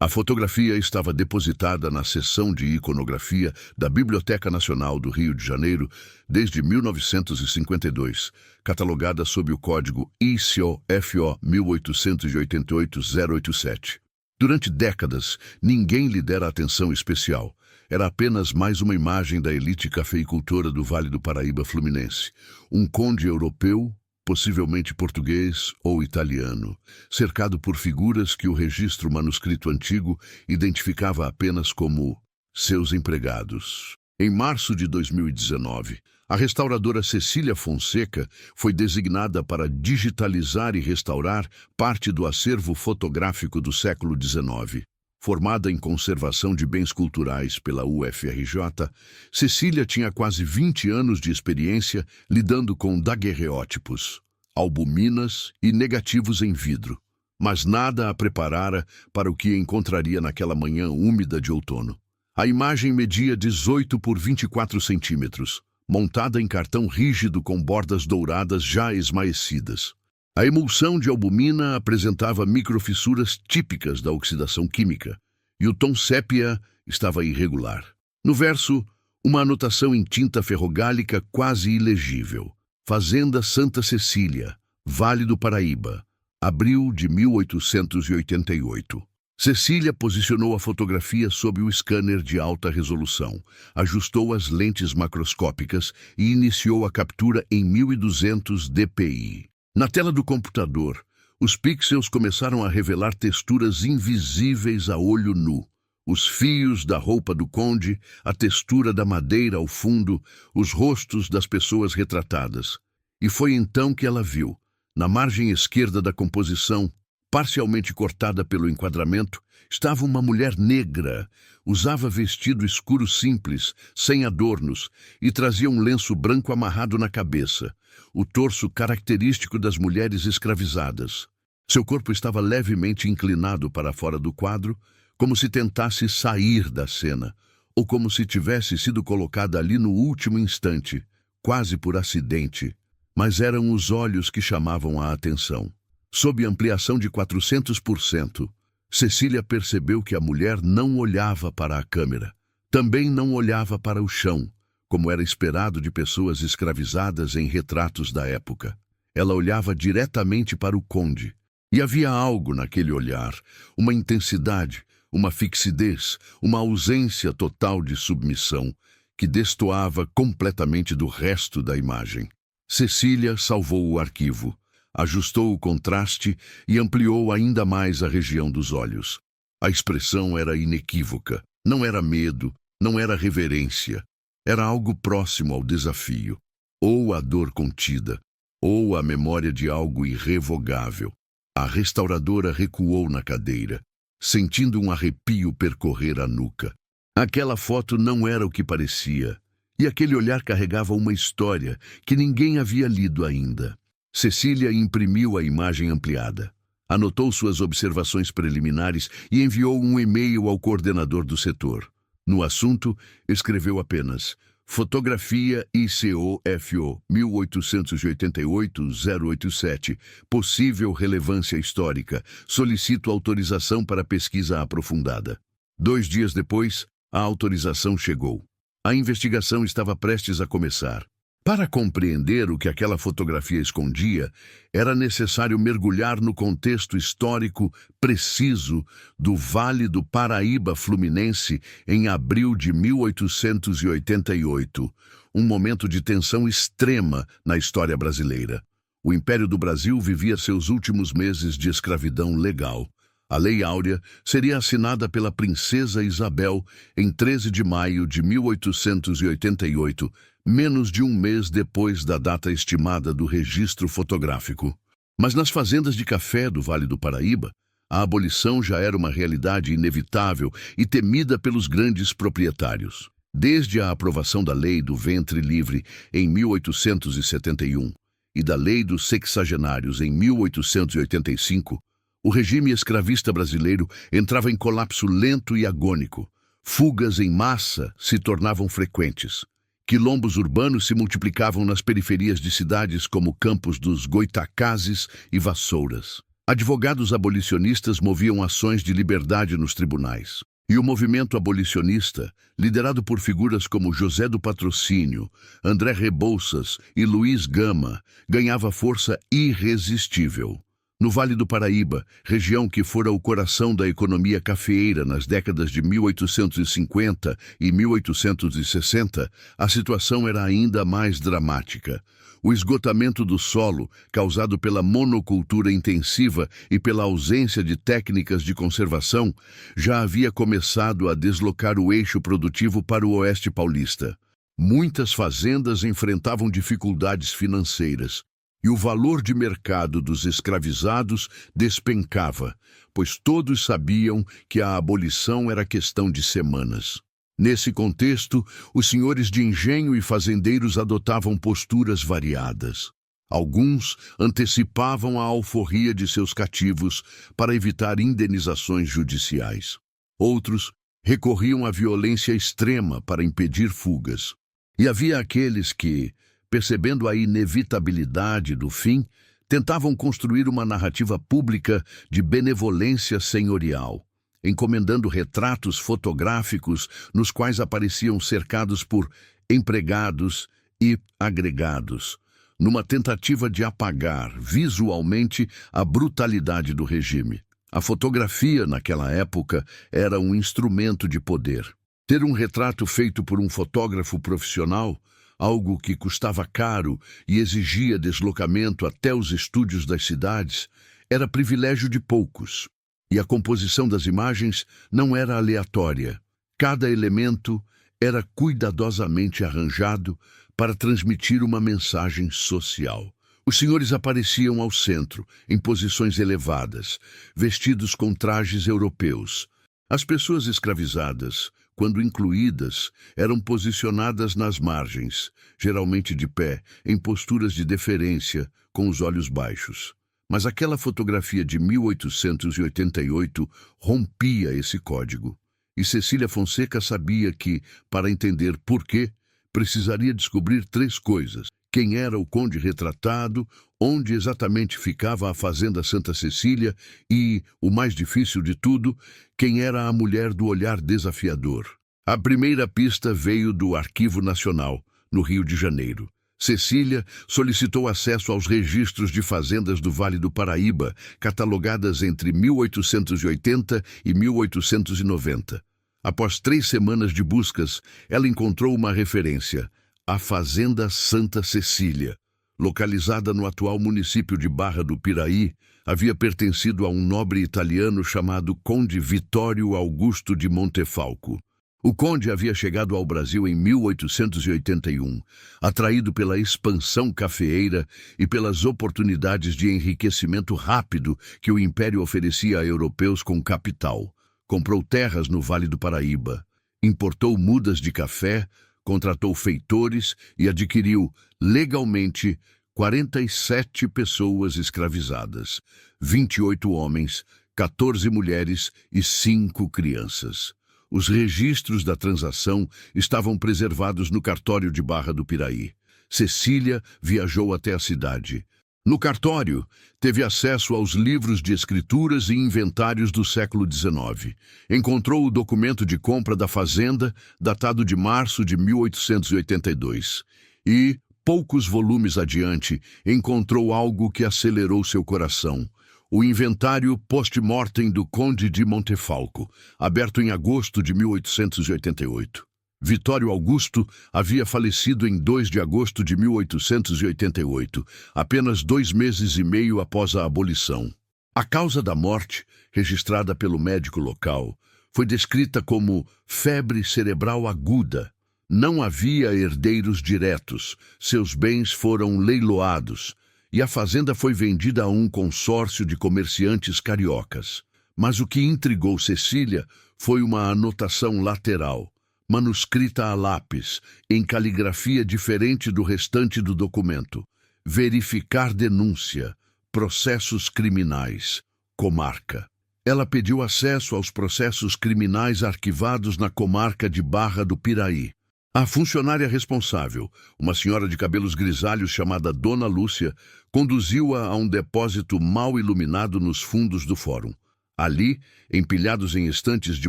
A fotografia estava depositada na seção de iconografia da Biblioteca Nacional do Rio de Janeiro desde 1952, catalogada sob o código ICO-FO 1888-087. Durante décadas, ninguém lhe dera atenção especial. Era apenas mais uma imagem da elite cafeicultora do Vale do Paraíba Fluminense. Um conde europeu, possivelmente português ou italiano, cercado por figuras que o registro manuscrito antigo identificava apenas como seus empregados. Em março de 2019, a restauradora Cecília Fonseca foi designada para digitalizar e restaurar parte do acervo fotográfico do século XIX. Formada em conservação de bens culturais pela UFRJ, Cecília tinha quase 20 anos de experiência lidando com daguerreótipos, albuminas e negativos em vidro, mas nada a preparara para o que encontraria naquela manhã úmida de outono. A imagem media 18 por 24 centímetros, montada em cartão rígido com bordas douradas já esmaecidas. A emulsão de albumina apresentava microfissuras típicas da oxidação química, e o tom sépia estava irregular. No verso, uma anotação em tinta ferrogálica quase ilegível. Fazenda Santa Cecília, Vale do Paraíba, abril de 1888. Cecília posicionou a fotografia sob o scanner de alta resolução, ajustou as lentes macroscópicas e iniciou a captura em 1200 dpi. Na tela do computador, os pixels começaram a revelar texturas invisíveis a olho nu. Os fios da roupa do conde, a textura da madeira ao fundo, os rostos das pessoas retratadas. E foi então que ela viu, na margem esquerda da composição, parcialmente cortada pelo enquadramento, estava uma mulher negra. Usava vestido escuro simples, sem adornos, e trazia um lenço branco amarrado na cabeça, o torso característico das mulheres escravizadas. Seu corpo estava levemente inclinado para fora do quadro, como se tentasse sair da cena, ou como se tivesse sido colocada ali no último instante, quase por acidente. Mas eram os olhos que chamavam a atenção. Sob ampliação de 400%, Cecília percebeu que a mulher não olhava para a câmera. Também não olhava para o chão, como era esperado de pessoas escravizadas em retratos da época. Ela olhava diretamente para o conde. E havia algo naquele olhar, uma intensidade, uma fixidez, uma ausência total de submissão, que destoava completamente do resto da imagem. Cecília salvou o arquivo, ajustou o contraste e ampliou ainda mais a região dos olhos. A expressão era inequívoca. Não era medo, não era reverência. Era algo próximo ao desafio, ou a dor contida, ou a memória de algo irrevogável. A restauradora recuou na cadeira, sentindo um arrepio percorrer a nuca. Aquela foto não era o que parecia, e aquele olhar carregava uma história que ninguém havia lido ainda. Cecília imprimiu a imagem ampliada, anotou suas observações preliminares e enviou um e-mail ao coordenador do setor. No assunto, escreveu apenas: Fotografia ICO-FO 1888-087, possível relevância histórica. Solicito autorização para pesquisa aprofundada. 2 dias depois, a autorização chegou. A investigação estava prestes a começar. Para compreender o que aquela fotografia escondia, era necessário mergulhar no contexto histórico preciso do Vale do Paraíba Fluminense em abril de 1888, um momento de tensão extrema na história brasileira. O Império do Brasil vivia seus últimos meses de escravidão legal. A Lei Áurea seria assinada pela Princesa Isabel em 13 de maio de 1888, menos de um mês depois da data estimada do registro fotográfico. Mas nas fazendas de café do Vale do Paraíba, a abolição já era uma realidade inevitável e temida pelos grandes proprietários. Desde a aprovação da Lei do Ventre Livre em 1871 e da Lei dos Sexagenários em 1885, o regime escravista brasileiro entrava em colapso lento e agônico. Fugas em massa se tornavam frequentes. Quilombos urbanos se multiplicavam nas periferias de cidades como Campos dos Goitacazes e Vassouras. Advogados abolicionistas moviam ações de liberdade nos tribunais. E o movimento abolicionista, liderado por figuras como José do Patrocínio, André Rebouças e Luiz Gama, ganhava força irresistível. No Vale do Paraíba, região que fora o coração da economia cafeeira nas décadas de 1850 e 1860, a situação era ainda mais dramática. O esgotamento do solo, causado pela monocultura intensiva e pela ausência de técnicas de conservação, já havia começado a deslocar o eixo produtivo para o oeste paulista. Muitas fazendas enfrentavam dificuldades financeiras, e o valor de mercado dos escravizados despencava, pois todos sabiam que a abolição era questão de semanas. Nesse contexto, os senhores de engenho e fazendeiros adotavam posturas variadas. Alguns antecipavam a alforria de seus cativos para evitar indenizações judiciais. Outros recorriam à violência extrema para impedir fugas. E havia aqueles que, percebendo a inevitabilidade do fim, tentavam construir uma narrativa pública de benevolência senhorial, encomendando retratos fotográficos nos quais apareciam cercados por empregados e agregados, numa tentativa de apagar visualmente a brutalidade do regime. A fotografia, naquela época, era um instrumento de poder. Ter um retrato feito por um fotógrafo profissional, algo que custava caro e exigia deslocamento até os estúdios das cidades, era privilégio de poucos. E a composição das imagens não era aleatória. Cada elemento era cuidadosamente arranjado para transmitir uma mensagem social. Os senhores apareciam ao centro, em posições elevadas, vestidos com trajes europeus. As pessoas escravizadas, quando incluídas, eram posicionadas nas margens, geralmente de pé, em posturas de deferência, com os olhos baixos. Mas aquela fotografia de 1888 rompia esse código. E Cecília Fonseca sabia que, para entender por quê, precisaria descobrir 3 coisas: quem era o conde retratado, onde exatamente ficava a fazenda Santa Cecília e, o mais difícil de tudo, quem era a mulher do olhar desafiador. A primeira pista veio do Arquivo Nacional, no Rio de Janeiro. Cecília solicitou acesso aos registros de fazendas do Vale do Paraíba, catalogadas entre 1880 e 1890. Após 3 semanas de buscas, ela encontrou uma referência: a Fazenda Santa Cecília. Localizada no atual município de Barra do Piraí, havia pertencido a um nobre italiano chamado Conde Vittorio Augusto de Montefalco. O conde havia chegado ao Brasil em 1881, atraído pela expansão cafeeira e pelas oportunidades de enriquecimento rápido que o império oferecia a europeus com capital. Comprou terras no Vale do Paraíba, importou mudas de café, contratou feitores e adquiriu, legalmente, 47 pessoas escravizadas, 28 homens, 14 mulheres e 5 crianças. Os registros da transação estavam preservados no cartório de Barra do Piraí. Cecília viajou até a cidade. No cartório, teve acesso aos livros de escrituras e inventários do século XIX. Encontrou o documento de compra da fazenda, datado de março de 1882. E, poucos volumes adiante, encontrou algo que acelerou seu coração: o inventário post-mortem do Conde de Montefalco, aberto em agosto de 1888. Vittorio Augusto havia falecido em 2 de agosto de 1888, apenas 2 meses e meio após a abolição. A causa da morte, registrada pelo médico local, foi descrita como febre cerebral aguda. Não havia herdeiros diretos, seus bens foram leiloados, e a fazenda foi vendida a um consórcio de comerciantes cariocas. Mas o que intrigou Cecília foi uma anotação lateral, manuscrita a lápis, em caligrafia diferente do restante do documento: verificar denúncia, processos criminais, comarca. Ela pediu acesso aos processos criminais arquivados na comarca de Barra do Piraí. A funcionária responsável, uma senhora de cabelos grisalhos chamada Dona Lúcia, conduziu-a a um depósito mal iluminado nos fundos do fórum. Ali, empilhados em estantes de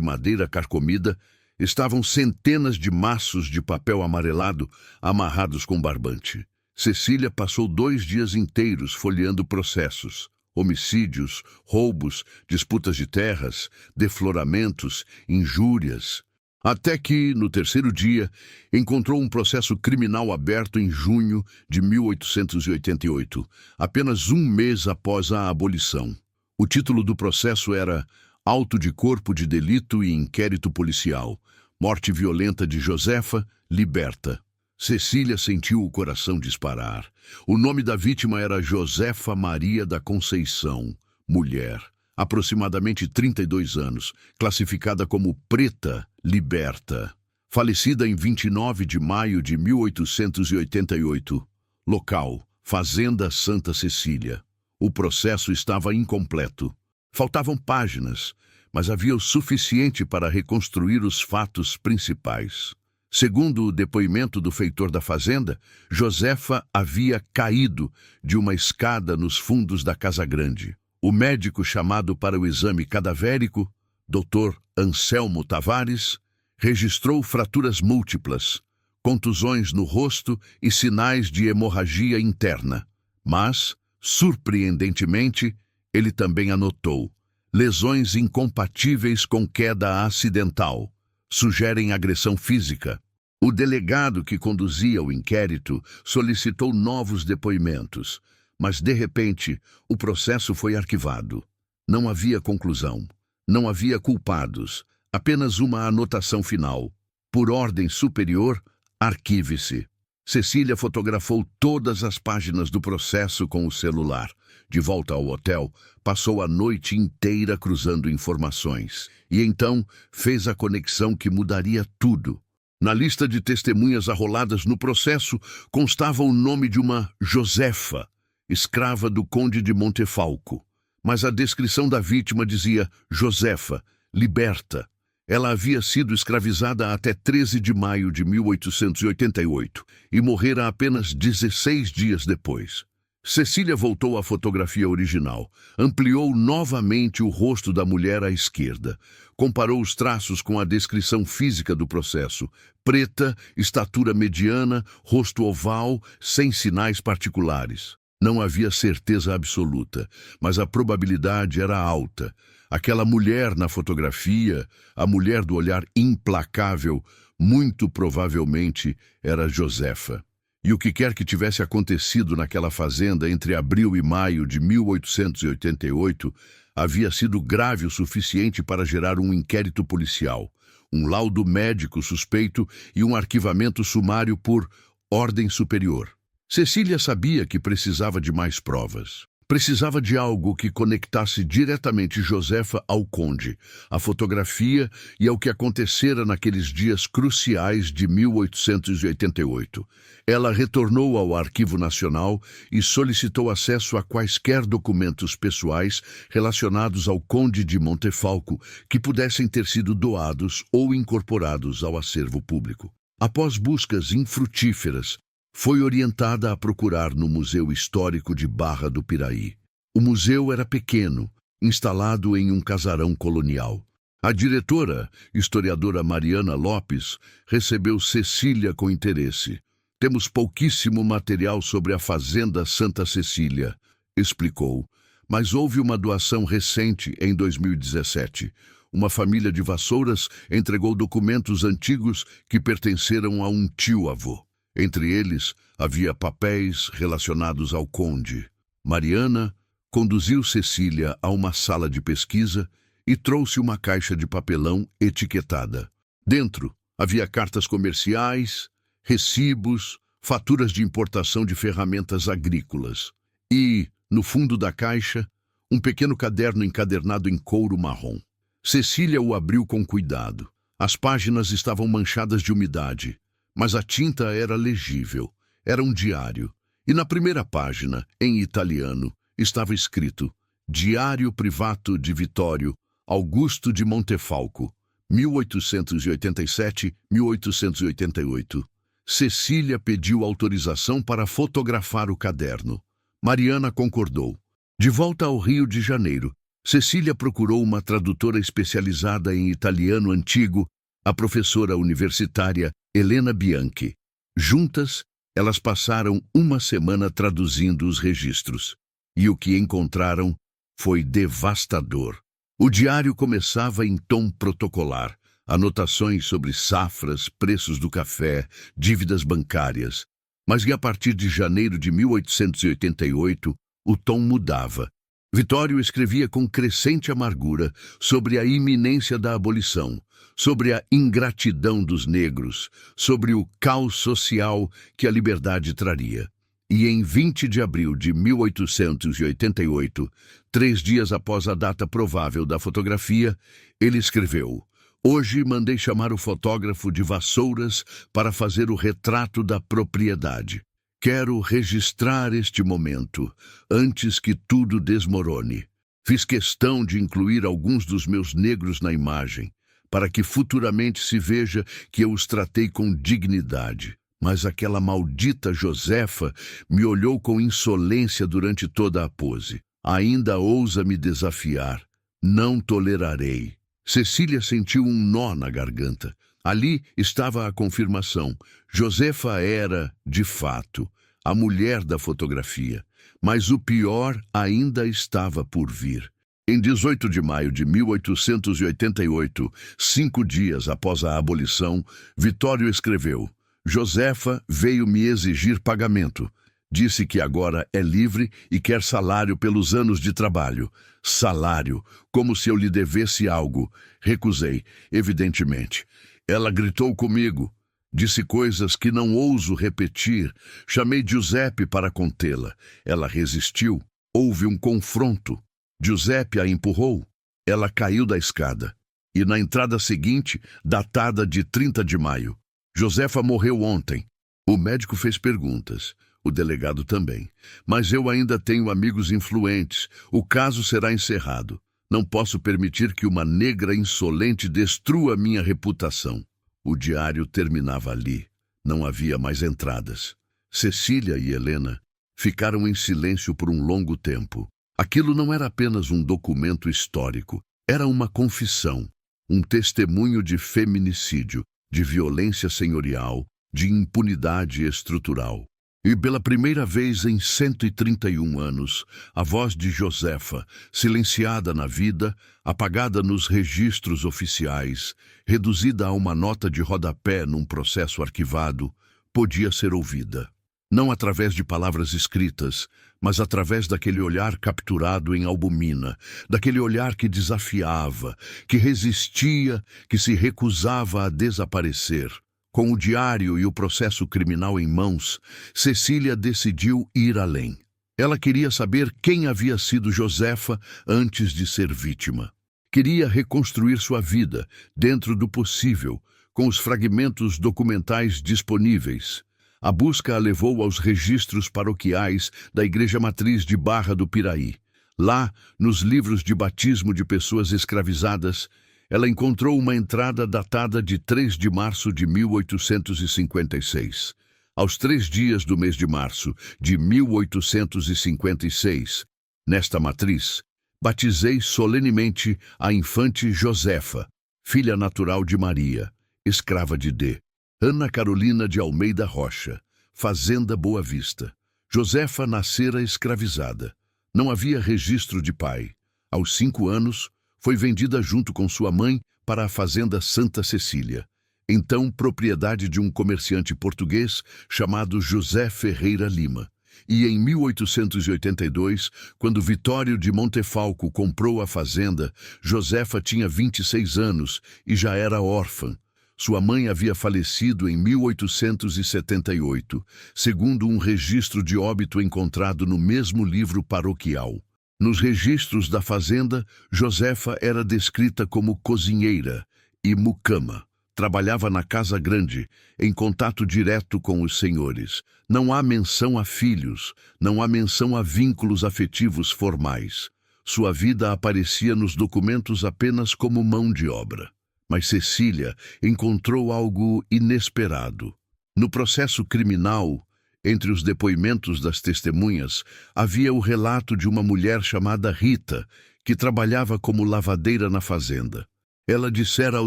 madeira carcomida, estavam centenas de maços de papel amarelado amarrados com barbante. Cecília passou 2 dias inteiros folheando processos, homicídios, roubos, disputas de terras, defloramentos, injúrias. Até que, no 3º dia, encontrou um processo criminal aberto em junho de 1888, apenas 1 mês após a abolição. O título do processo era Auto de Corpo de Delito e Inquérito Policial. Morte violenta de Josefa, liberta. Cecília sentiu o coração disparar. O nome da vítima era Josefa Maria da Conceição, mulher, aproximadamente 32 anos, classificada como preta, liberta. Falecida em 29 de maio de 1888. Local: Fazenda Santa Cecília. O processo estava incompleto. Faltavam páginas, mas havia o suficiente para reconstruir os fatos principais. Segundo o depoimento do feitor da fazenda, Josefa havia caído de uma escada nos fundos da Casa Grande. O médico chamado para o exame cadavérico, Dr. Anselmo Tavares, registrou fraturas múltiplas, contusões no rosto e sinais de hemorragia interna. Mas, surpreendentemente, ele também anotou lesões incompatíveis com queda acidental. Sugerem agressão física. O delegado que conduzia o inquérito solicitou novos depoimentos, mas, de repente, o processo foi arquivado. Não havia conclusão. Não havia culpados. Apenas uma anotação final. Por ordem superior, arquive-se. Cecília fotografou todas as páginas do processo com o celular. De volta ao hotel, passou a noite inteira cruzando informações. E então fez a conexão que mudaria tudo. Na lista de testemunhas arroladas no processo constava o nome de uma Josefa, escrava do conde de Montefalco. Mas a descrição da vítima dizia Josefa, liberta. Ela havia sido escravizada até 13 de maio de 1888 e morrera apenas 16 dias depois. Cecília voltou à fotografia original, ampliou novamente o rosto da mulher à esquerda, comparou os traços com a descrição física do processo: preta, estatura mediana, rosto oval, sem sinais particulares. Não havia certeza absoluta, mas a probabilidade era alta. Aquela mulher na fotografia, a mulher do olhar implacável, muito provavelmente era Josefa. E o que quer que tivesse acontecido naquela fazenda entre abril e maio de 1888 havia sido grave o suficiente para gerar um inquérito policial, um laudo médico suspeito e um arquivamento sumário por ordem superior. Cecília sabia que precisava de mais provas. Precisava de algo que conectasse diretamente Josefa ao conde, à fotografia e ao que acontecera naqueles dias cruciais de 1888. Ela retornou ao Arquivo Nacional e solicitou acesso a quaisquer documentos pessoais relacionados ao conde de Montefalco que pudessem ter sido doados ou incorporados ao acervo público. Após buscas infrutíferas, foi orientada a procurar no Museu Histórico de Barra do Piraí. O museu era pequeno, instalado em um casarão colonial. A diretora, historiadora Mariana Lopes, recebeu Cecília com interesse. Temos pouquíssimo material sobre a Fazenda Santa Cecília, explicou, mas houve uma doação recente em 2017. Uma família de Vassouras entregou documentos antigos que pertenceram a um tio-avô. Entre eles, havia papéis relacionados ao conde. Mariana conduziu Cecília a uma sala de pesquisa e trouxe uma caixa de papelão etiquetada. Dentro, havia cartas comerciais, recibos, faturas de importação de ferramentas agrícolas. E, no fundo da caixa, um pequeno caderno encadernado em couro marrom. Cecília o abriu com cuidado. As páginas estavam manchadas de umidade, mas a tinta era legível. Era um diário. E na primeira página, em italiano, estava escrito: Diário Privato de Vittorio Augusto de Montefalco, 1887-1888. Cecília pediu autorização para fotografar o caderno. Mariana concordou. De volta ao Rio de Janeiro, Cecília procurou uma tradutora especializada em italiano antigo, a professora universitária Helena Bianchi. Juntas, elas passaram uma semana traduzindo os registros. E o que encontraram foi devastador. O diário começava em tom protocolar, anotações sobre safras, preços do café, dívidas bancárias. Mas a partir de janeiro de 1888, o tom mudava. Vitório escrevia com crescente amargura sobre a iminência da abolição, sobre a ingratidão dos negros, sobre o caos social que a liberdade traria. E em 20 de abril de 1888, 3 dias após a data provável da fotografia, ele escreveu: "Hoje mandei chamar o fotógrafo de Vassouras para fazer o retrato da propriedade. Quero registrar este momento, antes que tudo desmorone. Fiz questão de incluir alguns dos meus negros na imagem, para que futuramente se veja que eu os tratei com dignidade. Mas aquela maldita Josefa me olhou com insolência durante toda a pose. Ainda ousa me desafiar. Não tolerarei." Cecília sentiu um nó na garganta. Ali estava a confirmação. Josefa era, de fato, a mulher da fotografia. Mas o pior ainda estava por vir. Em 18 de maio de 1888, 5 dias após a abolição, Vitório escreveu: "Josefa veio me exigir pagamento. Disse que agora é livre e quer salário pelos anos de trabalho. Salário, como se eu lhe devesse algo. Recusei, evidentemente. Ela gritou comigo. Disse coisas que não ouso repetir. Chamei Giuseppe para contê-la. Ela resistiu. Houve um confronto. Giuseppe a empurrou. Ela caiu da escada. E na entrada seguinte, datada de 30 de maio, Josefa morreu ontem." O médico fez perguntas. O delegado também. "Mas eu ainda tenho amigos influentes. O caso será encerrado. Não posso permitir que uma negra insolente destrua minha reputação." O diário terminava ali. Não havia mais entradas. Cecília e Helena ficaram em silêncio por um longo tempo. Aquilo não era apenas um documento histórico. Era uma confissão, um testemunho de feminicídio, de violência senhorial, de impunidade estrutural. E pela primeira vez em 131 anos, a voz de Josefa, silenciada na vida, apagada nos registros oficiais, reduzida a uma nota de rodapé num processo arquivado, podia ser ouvida. Não através de palavras escritas, mas através daquele olhar capturado em albumina, daquele olhar que desafiava, que resistia, que se recusava a desaparecer. Com o diário e o processo criminal em mãos, Cecília decidiu ir além. Ela queria saber quem havia sido Josefa antes de ser vítima. Queria reconstruir sua vida, dentro do possível, com os fragmentos documentais disponíveis. A busca a levou aos registros paroquiais da Igreja Matriz de Barra do Piraí. Lá, nos livros de batismo de pessoas escravizadas, ela encontrou uma entrada datada de 3 de março de 1856. Aos 3 dias do mês de março de 1856, nesta matriz, batizei solenemente a infante Josefa, filha natural de Maria, escrava de D. Ana Carolina de Almeida Rocha, Fazenda Boa Vista. Josefa nascera escravizada. Não havia registro de pai. Aos 5 anos, foi vendida junto com sua mãe para a fazenda Santa Cecília, então propriedade de um comerciante português chamado José Ferreira Lima. E em 1882, quando Vitório de Montefalco comprou a fazenda, Josefa tinha 26 anos e já era órfã. Sua mãe havia falecido em 1878, segundo um registro de óbito encontrado no mesmo livro paroquial. Nos registros da fazenda, Josefa era descrita como cozinheira e mucama. Trabalhava na casa grande, em contato direto com os senhores. Não há menção a filhos, não há menção a vínculos afetivos formais. Sua vida aparecia nos documentos apenas como mão de obra. Mas Cecília encontrou algo inesperado. No processo criminal, entre os depoimentos das testemunhas, havia o relato de uma mulher chamada Rita, que trabalhava como lavadeira na fazenda. Ela dissera ao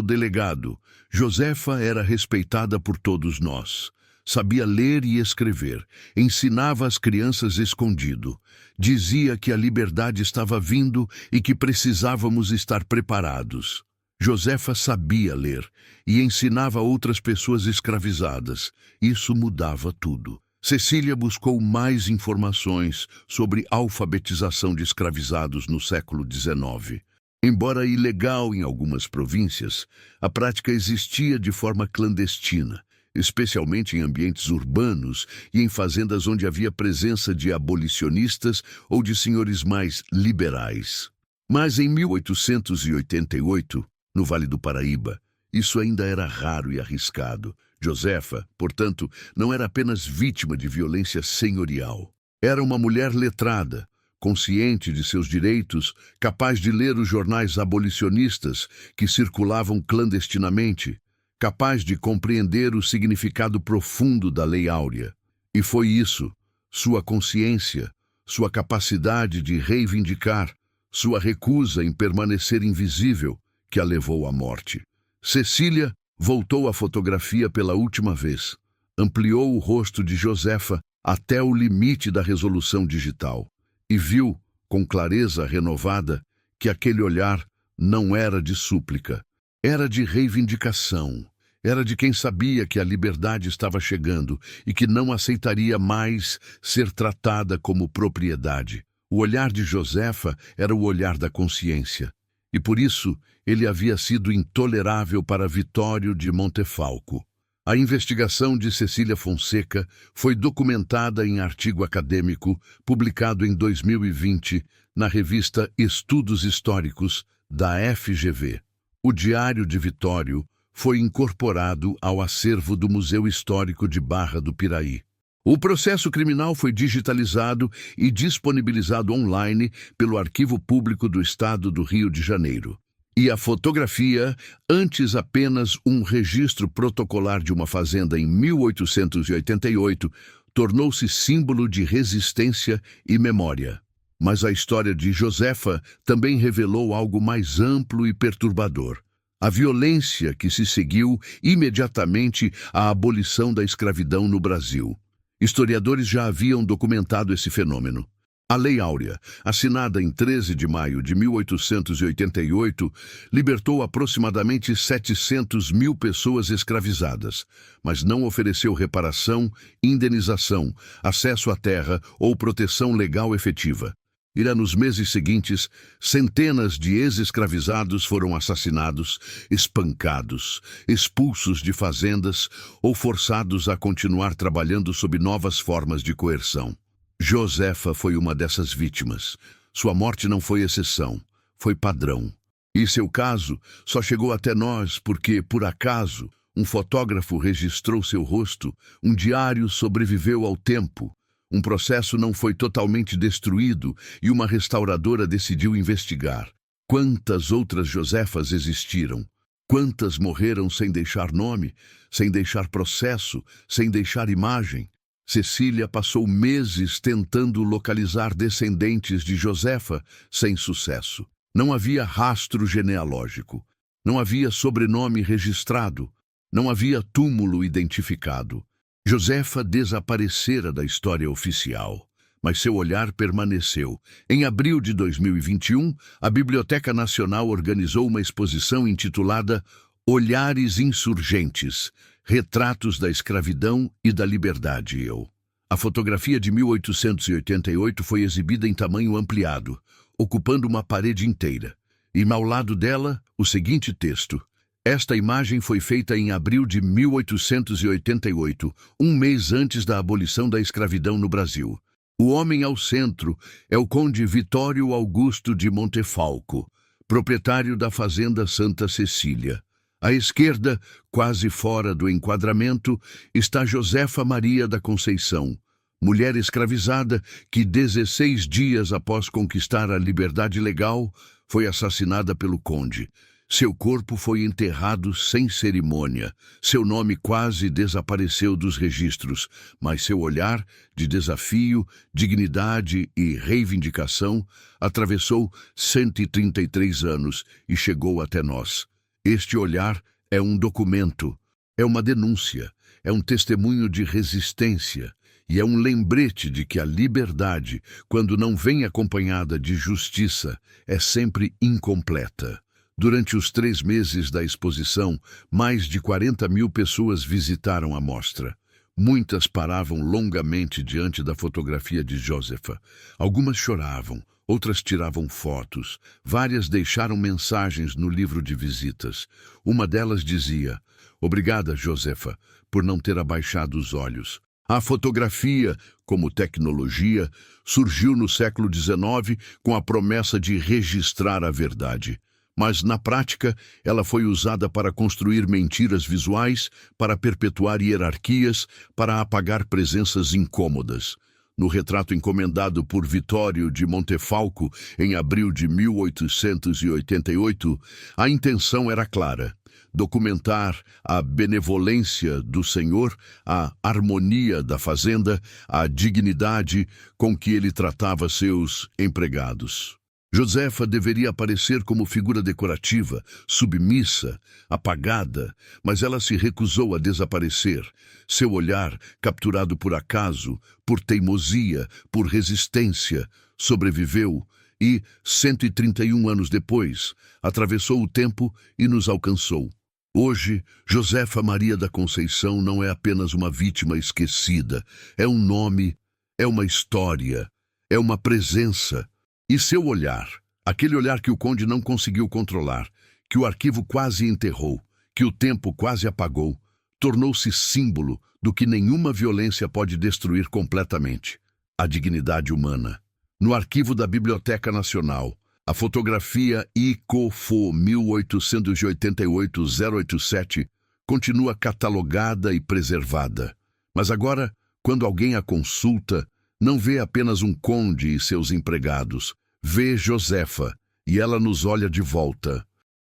delegado: Josefa era respeitada por todos nós. Sabia ler e escrever, ensinava as crianças escondido. Dizia que a liberdade estava vindo e que precisávamos estar preparados. Josefa sabia ler e ensinava outras pessoas escravizadas. Isso mudava tudo. Cecília buscou mais informações sobre alfabetização de escravizados no século XIX. Embora ilegal em algumas províncias, a prática existia de forma clandestina, especialmente em ambientes urbanos e em fazendas onde havia presença de abolicionistas ou de senhores mais liberais. Mas em 1888, no Vale do Paraíba, isso ainda era raro e arriscado. Josefa, portanto, não era apenas vítima de violência senhorial. Era uma mulher letrada, consciente de seus direitos, capaz de ler os jornais abolicionistas que circulavam clandestinamente, capaz de compreender o significado profundo da Lei Áurea. E foi isso, sua consciência, sua capacidade de reivindicar, sua recusa em permanecer invisível, que a levou à morte. Cecília voltou à fotografia pela última vez, ampliou o rosto de Josefa até o limite da resolução digital e viu, com clareza renovada, que aquele olhar não era de súplica, era de reivindicação, era de quem sabia que a liberdade estava chegando e que não aceitaria mais ser tratada como propriedade. O olhar de Josefa era o olhar da consciência, e por isso ele havia sido intolerável para Vitório de Montefalco. A investigação de Cecília Fonseca foi documentada em artigo acadêmico publicado em 2020 na revista Estudos Históricos da FGV. O Diário de Vitório foi incorporado ao acervo do Museu Histórico de Barra do Piraí. O processo criminal foi digitalizado e disponibilizado online pelo Arquivo Público do Estado do Rio de Janeiro. E a fotografia, antes apenas um registro protocolar de uma fazenda em 1888, tornou-se símbolo de resistência e memória. Mas a história de Josefa também revelou algo mais amplo e perturbador: a violência que se seguiu imediatamente à abolição da escravidão no Brasil. Historiadores já haviam documentado esse fenômeno. A Lei Áurea, assinada em 13 de maio de 1888, libertou aproximadamente 700 mil pessoas escravizadas, mas não ofereceu reparação, indenização, acesso à terra ou proteção legal efetiva. E nos meses seguintes, centenas de ex-escravizados foram assassinados, espancados, expulsos de fazendas ou forçados a continuar trabalhando sob novas formas de coerção. Josefa foi uma dessas vítimas. Sua morte não foi exceção, foi padrão. E seu caso só chegou até nós porque, por acaso, um fotógrafo registrou seu rosto, um diário sobreviveu ao tempo, um processo não foi totalmente destruído e uma restauradora decidiu investigar. Quantas outras Josefas existiram? Quantas morreram sem deixar nome, sem deixar processo, sem deixar imagem? Cecília passou meses tentando localizar descendentes de Josefa, sem sucesso. Não havia rastro genealógico, não havia sobrenome registrado, não havia túmulo identificado. Josefa desaparecera da história oficial, mas seu olhar permaneceu. Em abril de 2021, a Biblioteca Nacional organizou uma exposição intitulada Olhares Insurgentes, Retratos da Escravidão e da Liberdade. A fotografia de 1888 foi exibida em tamanho ampliado, ocupando uma parede inteira. E ao lado dela, o seguinte texto: esta imagem foi feita em abril de 1888, um mês antes da abolição da escravidão no Brasil. O homem ao centro é o conde Vitório Augusto de Montefalco, proprietário da fazenda Santa Cecília. À esquerda, quase fora do enquadramento, está Josefa Maria da Conceição, mulher escravizada que 16 dias após conquistar a liberdade legal, foi assassinada pelo conde. Seu corpo foi enterrado sem cerimônia. Seu nome quase desapareceu dos registros, mas seu olhar de desafio, dignidade e reivindicação atravessou 133 anos e chegou até nós. Este olhar é um documento, é uma denúncia, é um testemunho de resistência e é um lembrete de que a liberdade, quando não vem acompanhada de justiça, é sempre incompleta. Durante os 3 meses da exposição, mais de 40.000 pessoas visitaram a mostra. Muitas paravam longamente diante da fotografia de Josefa. Algumas choravam, outras tiravam fotos. Várias deixaram mensagens no livro de visitas. Uma delas dizia: "Obrigada, Josefa, por não ter abaixado os olhos." A fotografia, como tecnologia, surgiu no século XIX com a promessa de registrar a verdade. Mas, na prática, ela foi usada para construir mentiras visuais, para perpetuar hierarquias, para apagar presenças incômodas. No retrato encomendado por Vittorio de Montefalco, em abril de 1888, a intenção era clara: documentar a benevolência do Senhor, a harmonia da fazenda, a dignidade com que ele tratava seus empregados. Josefa deveria aparecer como figura decorativa, submissa, apagada, mas ela se recusou a desaparecer. Seu olhar, capturado por acaso, por teimosia, por resistência, sobreviveu e, 131 anos depois, atravessou o tempo e nos alcançou. Hoje, Josefa Maria da Conceição não é apenas uma vítima esquecida, é um nome, é uma história, é uma presença. E seu olhar, aquele olhar que o conde não conseguiu controlar, que o arquivo quase enterrou, que o tempo quase apagou, tornou-se símbolo do que nenhuma violência pode destruir completamente: a dignidade humana. No arquivo da Biblioteca Nacional, a fotografia ICOFO 1888-087 continua catalogada e preservada. Mas agora, quando alguém a consulta, não vê apenas um conde e seus empregados, vê Josefa, e ela nos olha de volta.